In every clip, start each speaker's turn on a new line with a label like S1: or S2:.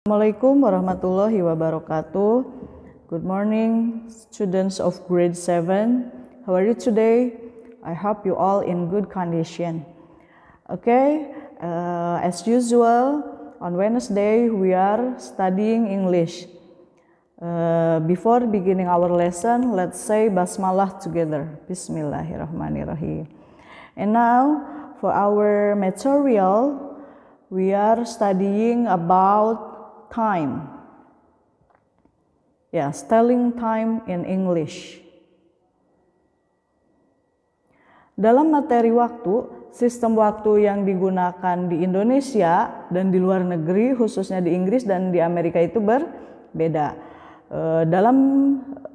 S1: Assalamualaikum warahmatullahi wabarakatuh. Good morning, students of grade 7. How are you today? I hope you all in good condition. Okay, as usual, on Wednesday we are studying English. Before beginning our lesson, let's say Basmalah together. Bismillahirrahmanirrahim. And now, for our material, we are studying about time. Yes, telling time in English. Dalam materi waktu, sistem waktu yang digunakan di Indonesia dan di luar negeri, khususnya di Inggris dan di Amerika itu berbeda. Dalam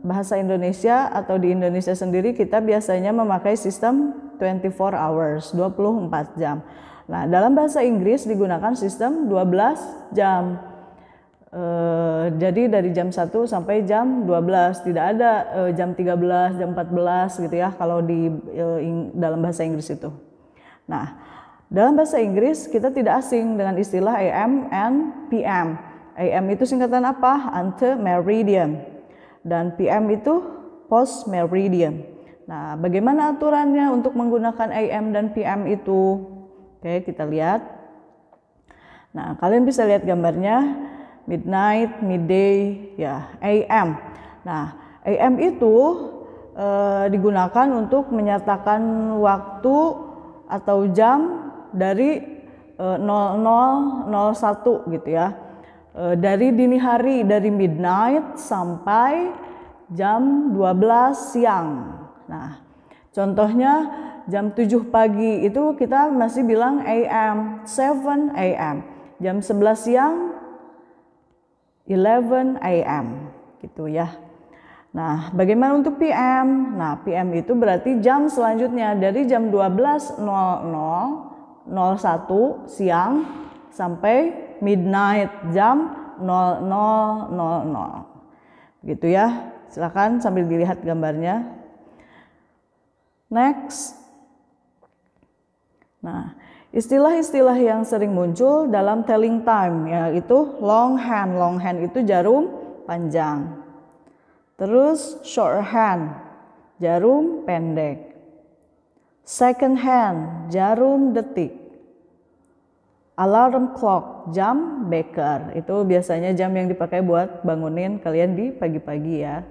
S1: bahasa Indonesia atau di Indonesia sendiri kita biasanya memakai sistem 24 hours, 24 jam. Nah, dalam bahasa Inggris digunakan sistem 12 jam. Jadi dari jam 1 sampai jam 12, tidak ada jam 13, jam 14 gitu ya kalau di dalam bahasa Inggris itu. Nah, dalam bahasa Inggris kita tidak asing dengan istilah AM and PM. AM itu singkatan apa? Ante-meridian. Dan PM itu post-meridian. Nah, bagaimana aturannya untuk menggunakan AM dan PM itu? Oke, kita lihat. Nah, kalian bisa lihat gambarnya. Midnight, midday, ya AM. Nah, AM itu digunakan untuk menyatakan waktu atau jam dari 00:01 gitu ya. Dari dini hari, dari midnight sampai jam 12 siang. Nah, contohnya jam 7 pagi itu kita masih bilang AM, 7 AM. Jam 11 siang 11 AM gitu ya. Nah, bagaimana untuk PM? Nah, PM itu berarti jam selanjutnya dari jam 12:00 siang sampai midnight jam 00:00. Gitu ya. Silakan sambil dilihat gambarnya. Next. Nah, istilah-istilah yang sering muncul dalam telling time yaitu long hand. Long hand itu jarum panjang. Terus short hand, jarum pendek. Second hand, jarum detik. Alarm clock, jam beker. Itu biasanya jam yang dipakai buat bangunin kalian di pagi-pagi ya.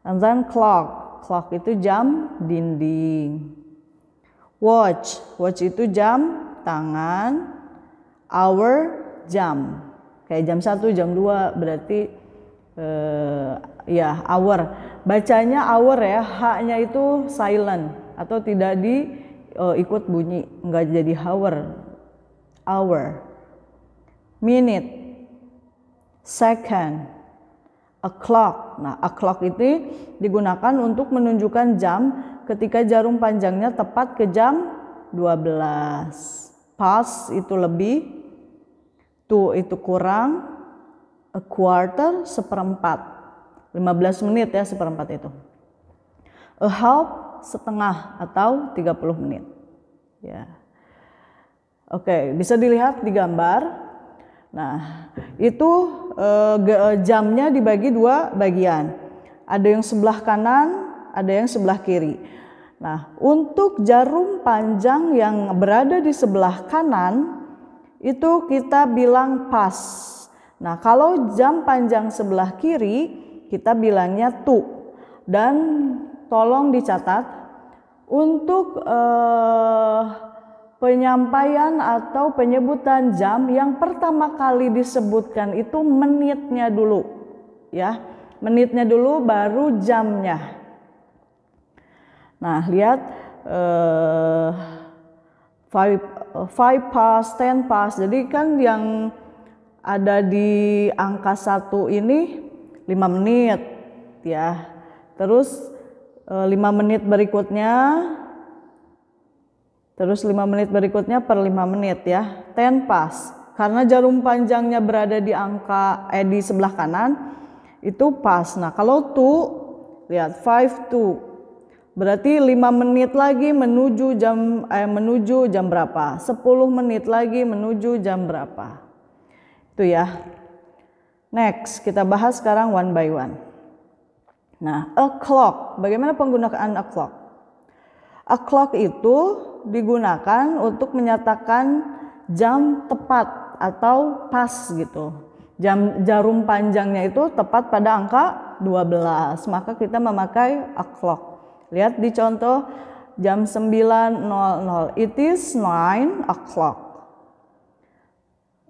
S1: And then clock. Clock itu jam dinding. Watch, watch itu jam tangan. Hour, jam. Kayak jam 1, jam 2 berarti ya hour. Bacanya hour ya, H-nya itu silent atau tidak ikut bunyi, enggak jadi hour. Hour. Minute. Second. O'clock. Nah, o'clock itu digunakan untuk menunjukkan jam ketika jarum panjangnya tepat ke jam 12. Past itu lebih, to itu kurang, a quarter seperempat. 15 menit ya seperempat itu. A half setengah atau 30 menit. Ya. Oke, bisa dilihat di gambar. Nah, itu jamnya dibagi dua bagian. Ada yang sebelah kanan, ada yang sebelah kiri. Nah, untuk jarum panjang yang berada di sebelah kanan itu kita bilang pas. Nah, kalau jam panjang sebelah kiri kita bilangnya to. Dan tolong dicatat untuk penyampaian atau penyebutan jam yang pertama kali disebutkan itu menitnya dulu. Ya, menitnya dulu baru jamnya. Nah, lihat 5 past, 10 past. Jadi kan yang ada di angka 1 ini 5 menit ya. Terus 5 menit berikutnya, terus 5 menit berikutnya per 5 menit ya. 10 past. Karena jarum panjangnya berada di angka di sebelah kanan itu pas. Nah, kalau to lihat 5 to berarti 5 menit lagi menuju jam berapa? 10 menit lagi menuju jam berapa? Itu ya. Next, kita bahas sekarang one by one. Nah, a clock. Bagaimana penggunaan a clock? A clock itu digunakan untuk menyatakan jam tepat atau pas gitu. Jarum panjangnya itu tepat pada angka 12. Maka kita memakai a clock. Lihat di contoh jam 9.00. It is 9 o'clock.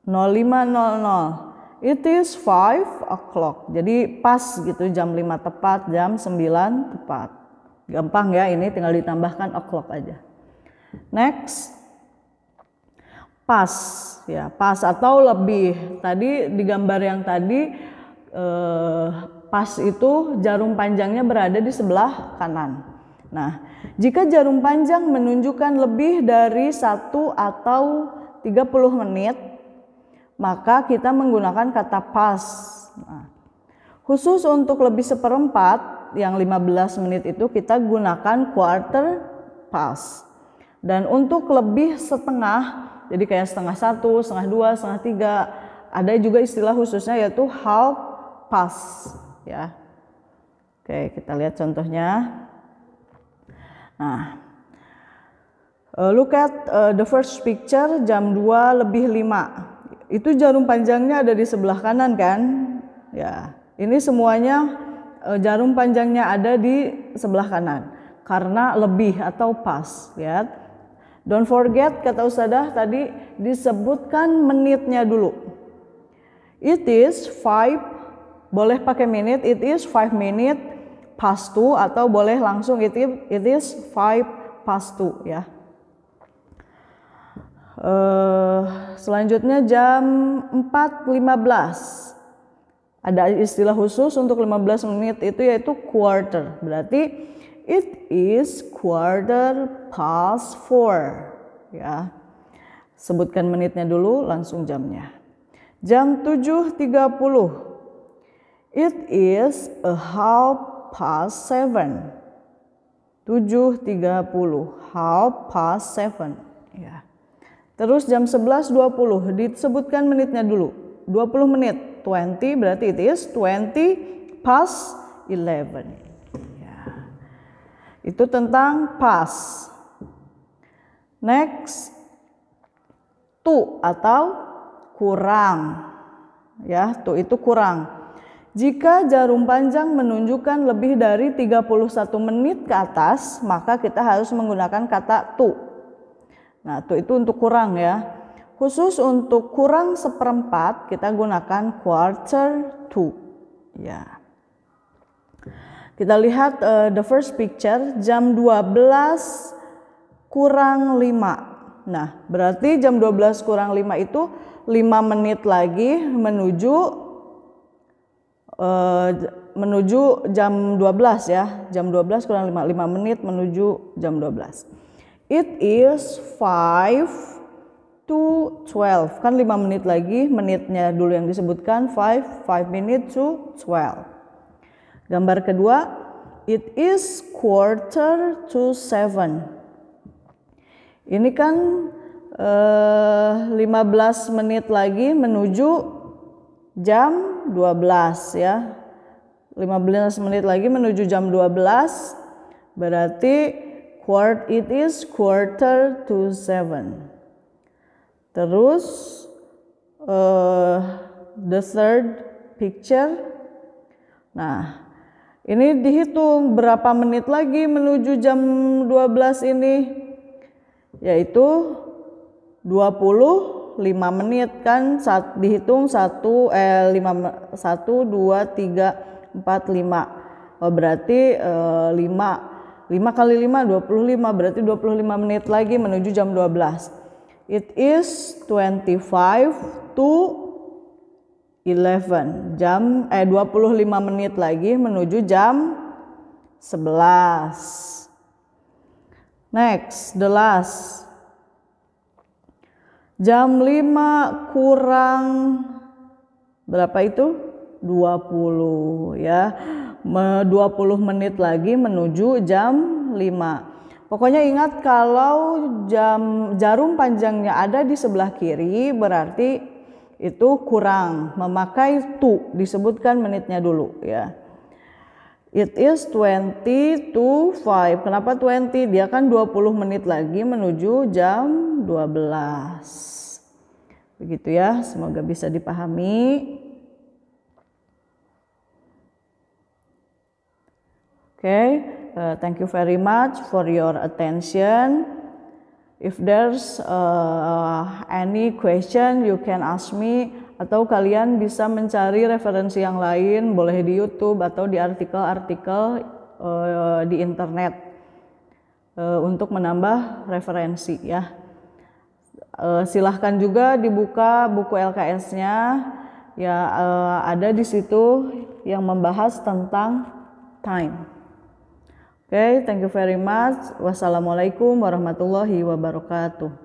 S1: 05.00. It is 5 o'clock. Jadi pas gitu, jam 5 tepat, jam 9 tepat. Gampang ya, ini tinggal ditambahkan o'clock aja. Next. Pas ya, pas atau lebih. Tadi di gambar yang tadi pas itu jarum panjangnya berada di sebelah kanan. Nah, jika jarum panjang menunjukkan lebih dari 1 atau 30 menit, maka kita menggunakan kata pas. Nah, khusus untuk lebih seperempat yang 15 menit itu kita gunakan quarter past. Dan untuk lebih setengah, jadi kayak setengah 1, setengah 2, setengah 3, ada juga istilah khususnya yaitu half past ya. Oke, kita lihat contohnya. Nah, look at the first picture, jam 2:05. Itu jarum panjangnya ada di sebelah kanan kan? Ya, ini semuanya jarum panjangnya ada di sebelah kanan karena lebih atau pas. Lihat. Don't forget, kata Ustadzah tadi disebutkan menitnya dulu. It is 5, boleh pakai menit, it is 5 minutes past 2 atau boleh langsung it is 5 past 2 ya. Selanjutnya jam 4.15. Ada istilah khusus untuk 15 menit itu yaitu quarter. Berarti it is quarter past 4 ya. Sebutkan menitnya dulu, langsung jamnya. Jam 7.30. It is a half past 7. 7.30, half past 7 ya. Terus jam 11.20 disebutkan menitnya dulu. 20 menit, 20 berarti it is 20 past 11. Itu tentang pas. Next, to atau kurang. Ya, to itu kurang. Jika jarum panjang menunjukkan lebih dari 31 menit ke atas, maka kita harus menggunakan kata to. Nah, to itu untuk kurang ya. Khusus untuk kurang seperempat, kita gunakan quarter to. Ya. Kita lihat the first picture, jam 12 kurang 5. Nah, berarti jam 12 kurang 5 itu 5 menit lagi menuju jam 12 ya. Jam 12 kurang 5 menit menuju jam 12. It is 5 to 12. Kan 5 menit lagi, menitnya dulu yang disebutkan 5 minutes to 12. Gambar kedua, it is quarter to 7. Ini kan 15 menit lagi menuju jam 12 ya. 15 menit lagi menuju jam 12. Berarti it is quarter to 7. Terus the third picture. Nah, ini dihitung berapa menit lagi menuju jam 12 ini, yaitu 25 menit kan, dihitung 1, 2, 3, 4, 5. Oh, berarti 5 kali 5, 25, berarti 25 menit lagi menuju jam 12. It is 25 to 11, 25 menit lagi menuju jam 11. Next, the last. Jam 5 kurang berapa itu? 20 ya. 20 menit lagi menuju jam 5. Pokoknya ingat kalau jarum panjangnya ada di sebelah kiri berarti itu kurang, memakai to, disebutkan menitnya dulu ya. It is 20 to 5. Kenapa 20? Dia kan 20 menit lagi menuju jam 12. Begitu ya, semoga bisa dipahami. Okay, thank you very much for your attention. If there's any question, you can ask me, atau kalian bisa mencari referensi yang lain, boleh di YouTube atau di artikel-artikel di internet untuk menambah referensi ya. Silahkan juga dibuka buku LKS-nya ya, ada di situ yang membahas tentang time. Okay, thank you very much. Wassalamualaikum warahmatullahi wabarakatuh.